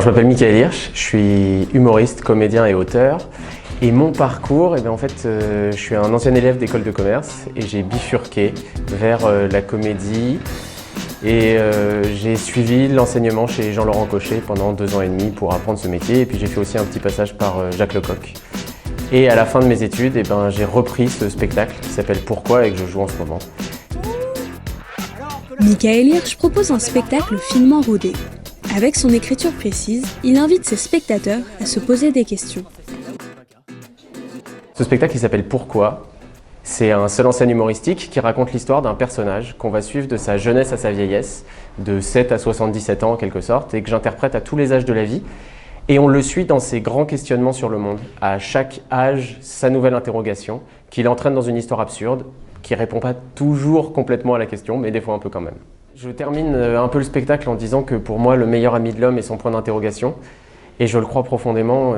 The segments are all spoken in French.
Je m'appelle Michael Hirsch, je suis humoriste, comédien et auteur. Et mon parcours, je suis un ancien élève d'école de commerce et j'ai bifurqué vers la comédie. Et j'ai suivi l'enseignement chez Jean-Laurent Cochet pendant 2 ans et demi pour apprendre ce métier. Et puis j'ai fait aussi un petit passage par Jacques Lecoq. Et à la fin de mes études, j'ai repris ce spectacle qui s'appelle Pourquoi et que je joue en ce moment. Michael Hirsch propose un spectacle finement rodé. Avec son écriture précise, il invite ses spectateurs à se poser des questions. Ce spectacle il s'appelle Pourquoi. C'est un seul en scène humoristique qui raconte l'histoire d'un personnage qu'on va suivre de sa jeunesse à sa vieillesse, de 7 à 77 ans en quelque sorte, et que j'interprète à tous les âges de la vie. Et on le suit dans ses grands questionnements sur le monde. À chaque âge, sa nouvelle interrogation, qui l'entraîne dans une histoire absurde, qui ne répond pas toujours complètement à la question, mais des fois un peu quand même. Je termine un peu le spectacle en disant que pour moi, le meilleur ami de l'homme est son point d'interrogation. Et je le crois profondément,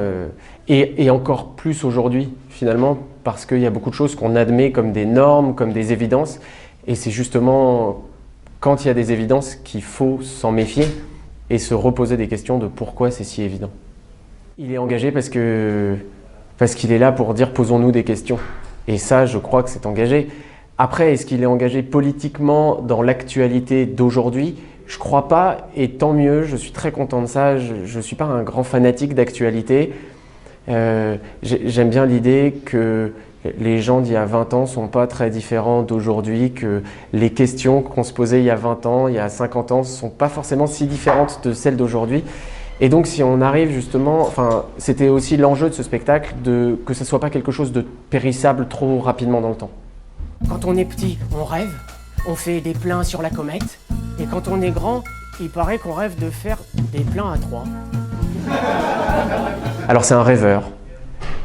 et encore plus aujourd'hui, finalement, parce qu'il y a beaucoup de choses qu'on admet comme des normes, comme des évidences. Et c'est justement quand il y a des évidences qu'il faut s'en méfier et se reposer des questions de pourquoi c'est si évident. Il est engagé parce qu'il est là pour dire posons-nous des questions. Et ça, je crois que c'est engagé. Après, est-ce qu'il est engagé politiquement dans l'actualité d'aujourd'hui ? Je crois pas, et tant mieux, je suis très content de ça. Je suis pas un grand fanatique d'actualité. J'aime bien l'idée que les gens d'il y a 20 ans sont pas très différents d'aujourd'hui, que les questions qu'on se posait il y a 20 ans, il y a 50 ans, sont pas forcément si différentes de celles d'aujourd'hui. Et donc si on arrive justement, c'était aussi l'enjeu de ce spectacle, que ce soit pas quelque chose de périssable trop rapidement dans le temps. Quand on est petit, on rêve, on fait des pleins sur la comète, et quand on est grand, il paraît qu'on rêve de faire des pleins à 3. Alors c'est un rêveur,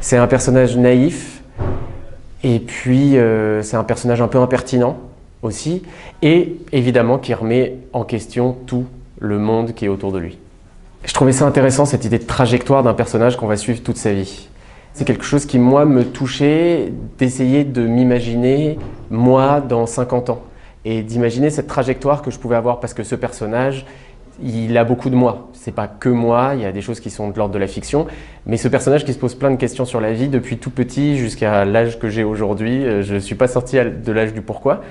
c'est un personnage naïf, et puis c'est un personnage un peu impertinent aussi, et évidemment qui remet en question tout le monde qui est autour de lui. Je trouvais ça intéressant, cette idée de trajectoire d'un personnage qu'on va suivre toute sa vie. C'est quelque chose qui, moi, me touchait d'essayer de m'imaginer, moi, dans 50 ans. Et d'imaginer cette trajectoire que je pouvais avoir, parce que ce personnage, il a beaucoup de moi. C'est pas que moi, il y a des choses qui sont de l'ordre de la fiction, mais ce personnage qui se pose plein de questions sur la vie, depuis tout petit jusqu'à l'âge que j'ai aujourd'hui, je ne suis pas sorti de l'âge du pourquoi.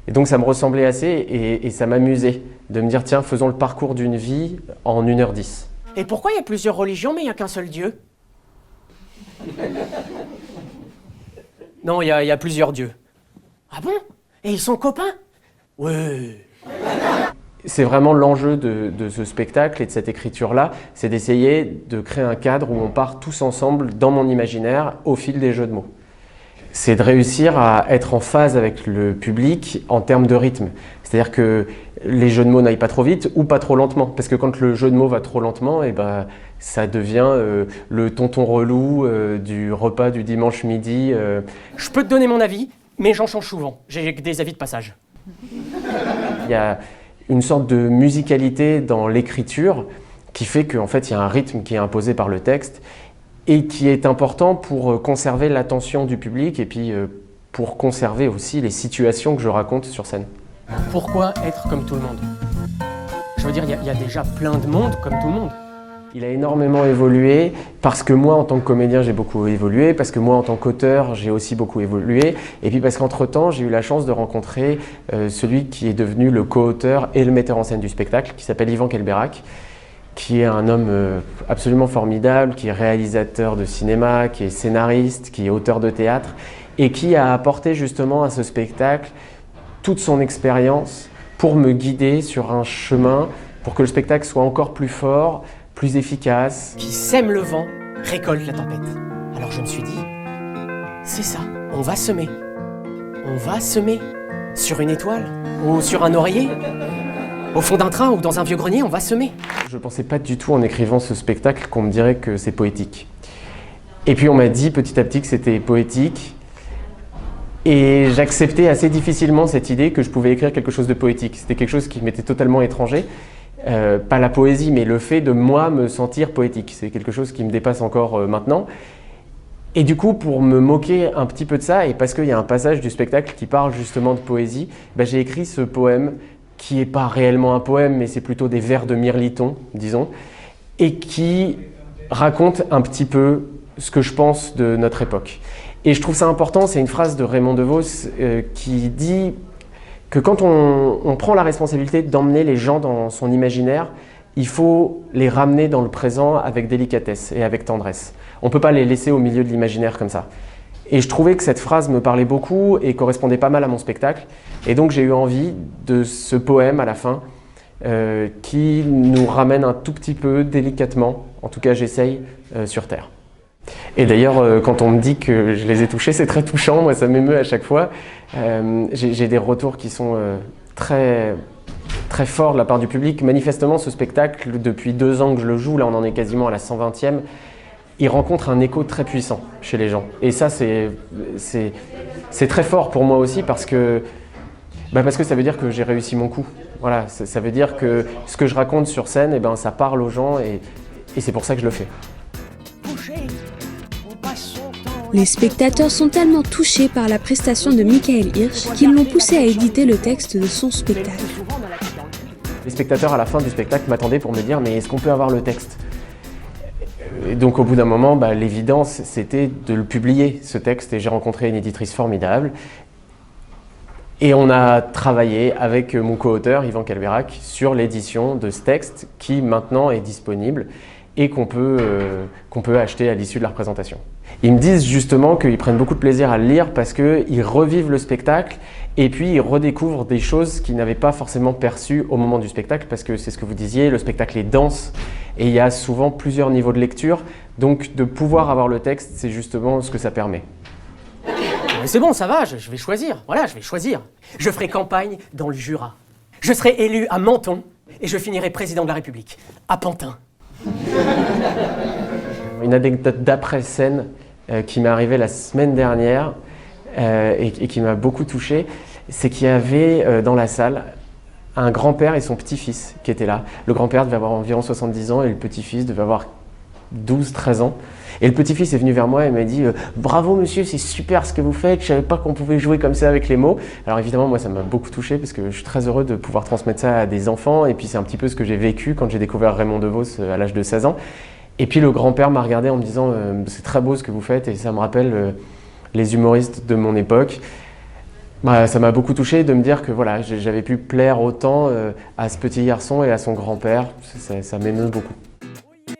Et donc ça me ressemblait assez et ça m'amusait de me dire, tiens, faisons le parcours d'une vie en 1h10. Et pourquoi il y a plusieurs religions, mais il n'y a qu'un seul Dieu ? Non, il y a plusieurs dieux. Ah bon ? Et ils sont copains ? Ouais. C'est vraiment l'enjeu de ce spectacle et de cette écriture-là, c'est d'essayer de créer un cadre où on part tous ensemble dans mon imaginaire au fil des jeux de mots. C'est de réussir à être en phase avec le public en termes de rythme. C'est-à-dire que les jeux de mots n'aillent pas trop vite ou pas trop lentement. Parce que quand le jeu de mots va trop lentement, ça devient le tonton relou du repas du dimanche midi. Je peux te donner mon avis, mais j'en change souvent. J'ai des avis de passage. Il y a une sorte de musicalité dans l'écriture qui fait qu'en fait, il y a un rythme qui est imposé par le texte et qui est important pour conserver l'attention du public et puis pour conserver aussi les situations que je raconte sur scène. Pourquoi être comme tout le monde ? Je veux dire, il y a déjà plein de monde comme tout le monde. Il a énormément évolué parce que moi, en tant que comédien, j'ai beaucoup évolué, parce que moi, en tant qu'auteur, j'ai aussi beaucoup évolué, et puis parce qu'entre-temps, j'ai eu la chance de rencontrer celui qui est devenu le co-auteur et le metteur en scène du spectacle, qui s'appelle Yvan Kelberac, qui est un homme absolument formidable, qui est réalisateur de cinéma, qui est scénariste, qui est auteur de théâtre, et qui a apporté justement à ce spectacle toute son expérience pour me guider sur un chemin pour que le spectacle soit encore plus fort, plus efficace. Qui sème le vent, récolte la tempête. Alors je me suis dit, c'est ça, on va semer. On va semer sur une étoile ou sur un oreiller. Au fond d'un train ou dans un vieux grenier, on va semer. Je ne pensais pas du tout en écrivant ce spectacle qu'on me dirait que c'est poétique. Et puis on m'a dit petit à petit que c'était poétique. Et j'acceptais assez difficilement cette idée que je pouvais écrire quelque chose de poétique. C'était quelque chose qui m'était totalement étranger. Pas la poésie, mais le fait de moi me sentir poétique. C'est quelque chose qui me dépasse encore maintenant. Et du coup, pour me moquer un petit peu de ça, et parce qu'il y a un passage du spectacle qui parle justement de poésie, j'ai écrit ce poème qui n'est pas réellement un poème, mais c'est plutôt des vers de Mirliton, disons, et qui raconte un petit peu ce que je pense de notre époque. Et je trouve ça important, c'est une phrase de Raymond DeVos qui dit que quand on prend la responsabilité d'emmener les gens dans son imaginaire, il faut les ramener dans le présent avec délicatesse et avec tendresse. On ne peut pas les laisser au milieu de l'imaginaire comme ça. Et je trouvais que cette phrase me parlait beaucoup et correspondait pas mal à mon spectacle. Et donc j'ai eu envie de ce poème à la fin qui nous ramène un tout petit peu délicatement, en tout cas j'essaye, sur Terre. Et d'ailleurs, quand on me dit que je les ai touchés, c'est très touchant, moi ça m'émeut à chaque fois. J'ai des retours qui sont très forts de la part du public. Manifestement, ce spectacle, depuis 2 ans que je le joue, là on en est quasiment à la 120e, il rencontre un écho très puissant chez les gens. Et ça, c'est très fort pour moi aussi parce que ça veut dire que j'ai réussi mon coup. Voilà, ça veut dire que ce que je raconte sur scène, eh ben, ça parle aux gens et c'est pour ça que je le fais. Les spectateurs sont tellement touchés par la prestation de Michael Hirsch qu'ils l'ont poussé à éditer le texte de son spectacle. Les spectateurs à la fin du spectacle m'attendaient pour me dire « mais est-ce qu'on peut avoir le texte ?» Et donc au bout d'un moment, l'évidence c'était de le publier, ce texte, et j'ai rencontré une éditrice formidable. Et on a travaillé avec mon co-auteur Yvan Calvérac sur l'édition de ce texte qui maintenant est disponible et qu'on peut acheter à l'issue de la représentation. Ils me disent justement qu'ils prennent beaucoup de plaisir à le lire parce qu'ils revivent le spectacle et puis ils redécouvrent des choses qu'ils n'avaient pas forcément perçues au moment du spectacle parce que c'est ce que vous disiez, le spectacle est dense et il y a souvent plusieurs niveaux de lecture, donc de pouvoir avoir le texte, c'est justement ce que ça permet. Mais c'est bon, ça va, je vais choisir. Voilà, je vais choisir. Je ferai campagne dans le Jura. Je serai élu à Menton et je finirai président de la République, à Pantin. Une anecdote d'après-scène qui m'est arrivée la semaine dernière et qui m'a beaucoup touché, c'est qu'il y avait dans la salle un grand-père et son petit-fils qui étaient là. Le grand-père devait avoir environ 70 ans et le petit-fils devait avoir 12-13 ans. Et le petit-fils est venu vers moi et m'a dit « Bravo monsieur, c'est super ce que vous faites, je ne savais pas qu'on pouvait jouer comme ça avec les mots. » Alors évidemment, moi ça m'a beaucoup touché parce que je suis très heureux de pouvoir transmettre ça à des enfants et puis c'est un petit peu ce que j'ai vécu quand j'ai découvert Raymond DeVos à l'âge de 16 ans. Et puis le grand-père m'a regardé en me disant « C'est très beau ce que vous faites et ça me rappelle les humoristes de mon époque. » Ça m'a beaucoup touché de me dire que voilà, j'avais pu plaire autant à ce petit garçon et à son grand-père, ça m'émeut beaucoup.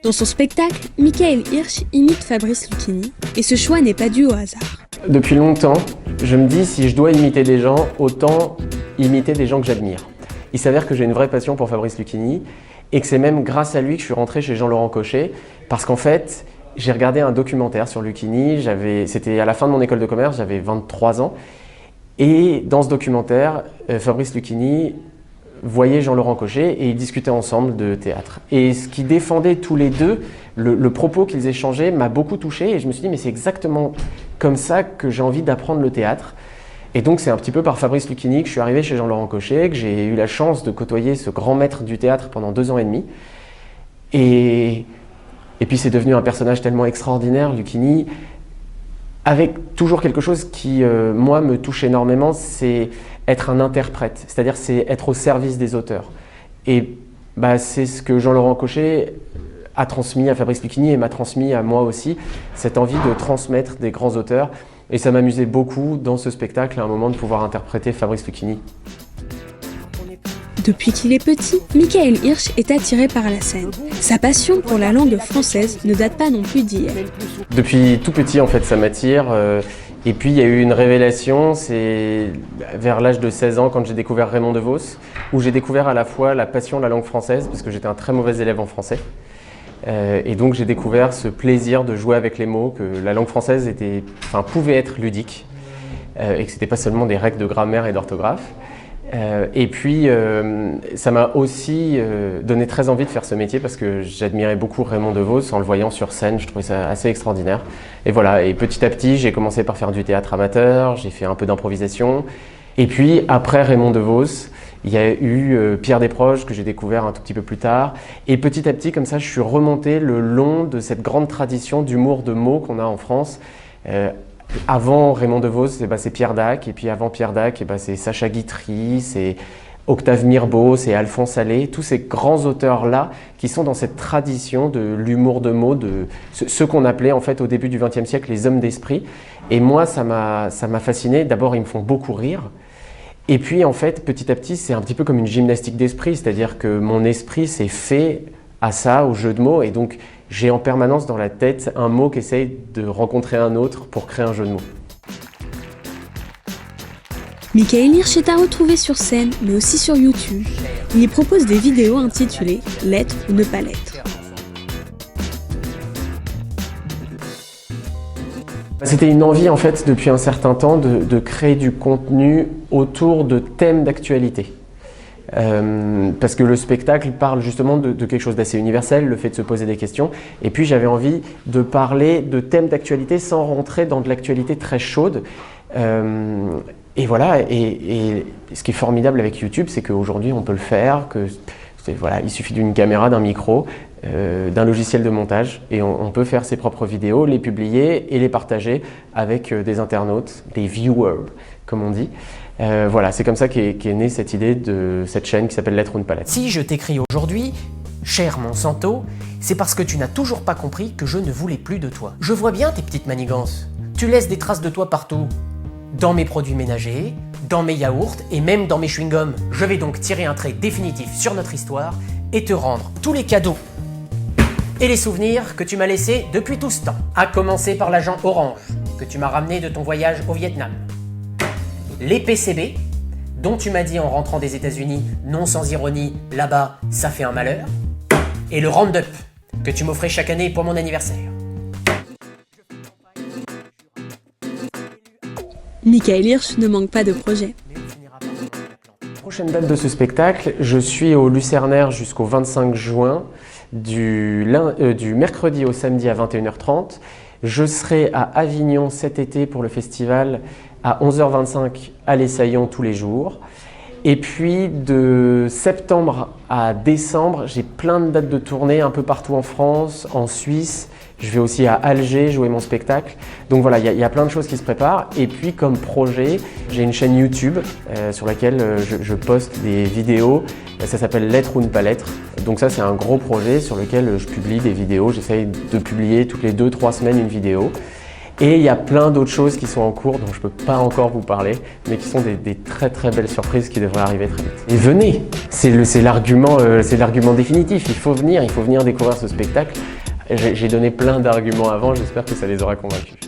Dans son spectacle, Michael Hirsch imite Fabrice Lucchini, et ce choix n'est pas dû au hasard. Depuis longtemps, je me dis si je dois imiter des gens, autant imiter des gens que j'admire. Il s'avère que j'ai une vraie passion pour Fabrice Lucchini, et que c'est même grâce à lui que je suis rentré chez Jean-Laurent Cochet, parce qu'en fait, j'ai regardé un documentaire sur Lucchini, c'était à la fin de mon école de commerce, j'avais 23 ans, et dans ce documentaire, Fabrice Lucchini voyaient Jean-Laurent Cochet et ils discutaient ensemble de théâtre. Et ce qu'ils défendaient tous les deux, le propos qu'ils échangeaient m'a beaucoup touché et je me suis dit mais c'est exactement comme ça que j'ai envie d'apprendre le théâtre. Et donc c'est un petit peu par Fabrice Lucchini que je suis arrivé chez Jean-Laurent Cochet, que j'ai eu la chance de côtoyer ce grand maître du théâtre pendant 2 ans et demi. Et puis c'est devenu un personnage tellement extraordinaire, Lucchini, avec toujours quelque chose qui, moi, me touche énormément, c'est être un interprète, c'est-à-dire c'est être au service des auteurs. Et c'est ce que Jean-Laurent Cochet a transmis à Fabrice Lucchini et m'a transmis à moi aussi, cette envie de transmettre des grands auteurs. Et ça m'amusait beaucoup dans ce spectacle à un moment de pouvoir interpréter Fabrice Lucchini. Depuis qu'il est petit, Michael Hirsch est attiré par la scène. Sa passion pour la langue française ne date pas non plus d'hier. Depuis tout petit, en fait, ça m'attire. Et puis, il y a eu une révélation, c'est vers l'âge de 16 ans, quand j'ai découvert Raymond DeVos, où j'ai découvert à la fois la passion de la langue française, parce que j'étais un très mauvais élève en français. Et donc, j'ai découvert ce plaisir de jouer avec les mots, que la langue française pouvait être ludique, et que ce n'était pas seulement des règles de grammaire et d'orthographe. Et puis, ça m'a aussi donné très envie de faire ce métier parce que j'admirais beaucoup Raymond DeVos en le voyant sur scène, je trouvais ça assez extraordinaire. Et voilà, et petit à petit, j'ai commencé par faire du théâtre amateur, j'ai fait un peu d'improvisation. Et puis, après Raymond DeVos, il y a eu Pierre Desproges que j'ai découvert un tout petit peu plus tard. Et petit à petit, comme ça, je suis remonté le long de cette grande tradition d'humour de mots qu'on a en France. Avant Raymond DeVos, c'est Pierre Dac, et puis avant Pierre Dac, c'est Sacha Guitry, c'est Octave Mirbeau, c'est Alphonse Allais, tous ces grands auteurs-là qui sont dans cette tradition de l'humour de mots, de ceux qu'on appelait en fait au début du XXe siècle les hommes d'esprit. Et moi, ça m'a fasciné. D'abord, ils me font beaucoup rire. Et puis, en fait, petit à petit, c'est un petit peu comme une gymnastique d'esprit, c'est-à-dire que mon esprit s'est fait à ça, au jeu de mots, et donc j'ai en permanence dans la tête un mot qui essaye de rencontrer un autre pour créer un jeu de mots. Michael Hirsch est à retrouver sur scène, mais aussi sur YouTube. Il y propose des vidéos intitulées « L'être ou ne pas l'être ». C'était une envie en fait depuis un certain temps de créer du contenu autour de thèmes d'actualité. Parce que le spectacle parle justement de quelque chose d'assez universel, le fait de se poser des questions. Et puis j'avais envie de parler de thèmes d'actualité sans rentrer dans de l'actualité très chaude. Et voilà, et ce qui est formidable avec YouTube, c'est qu'aujourd'hui on peut le faire, voilà, il suffit d'une caméra, d'un micro, d'un logiciel de montage, et on peut faire ses propres vidéos, les publier et les partager avec des internautes, des viewers, comme on dit. Voilà, c'est comme ça qu'est née cette idée de cette chaîne qui s'appelle L'être ou ne pas l'être. Si je t'écris aujourd'hui, cher Monsanto, c'est parce que tu n'as toujours pas compris que je ne voulais plus de toi. Je vois bien tes petites manigances. Tu laisses des traces de toi partout. Dans mes produits ménagers, dans mes yaourts et même dans mes chewing-gums. Je vais donc tirer un trait définitif sur notre histoire et te rendre tous les cadeaux et les souvenirs que tu m'as laissés depuis tout ce temps. À commencer par l'agent orange que tu m'as ramené de ton voyage au Vietnam. Les PCB, dont tu m'as dit en rentrant des États-Unis, non sans ironie, là-bas, ça fait un malheur. Et le Roundup, que tu m'offrais chaque année pour mon anniversaire. Michael Hirsch ne manque pas de projet. Prochaine date de ce spectacle, je suis au Lucernaire jusqu'au 25 juin, du mercredi au samedi à 21h30. Je serai à Avignon cet été pour le festival à 11h25 à l'Essaillon tous les jours. Et puis de septembre à décembre, j'ai plein de dates de tournée un peu partout en France, en Suisse. Je vais aussi à Alger jouer mon spectacle. Donc voilà, il y a plein de choses qui se préparent. Et puis comme projet, j'ai une chaîne YouTube sur laquelle je poste des vidéos. Ça s'appelle L'être ou ne pas l'être. Donc ça, c'est un gros projet sur lequel je publie des vidéos. J'essaye de publier toutes les 2-3 semaines une vidéo. Et il y a plein d'autres choses qui sont en cours dont je ne peux pas encore vous parler, mais qui sont des très très belles surprises qui devraient arriver très vite. Et venez, c'est l'argument définitif, il faut venir découvrir ce spectacle. J'ai donné plein d'arguments avant, j'espère que ça les aura convaincus.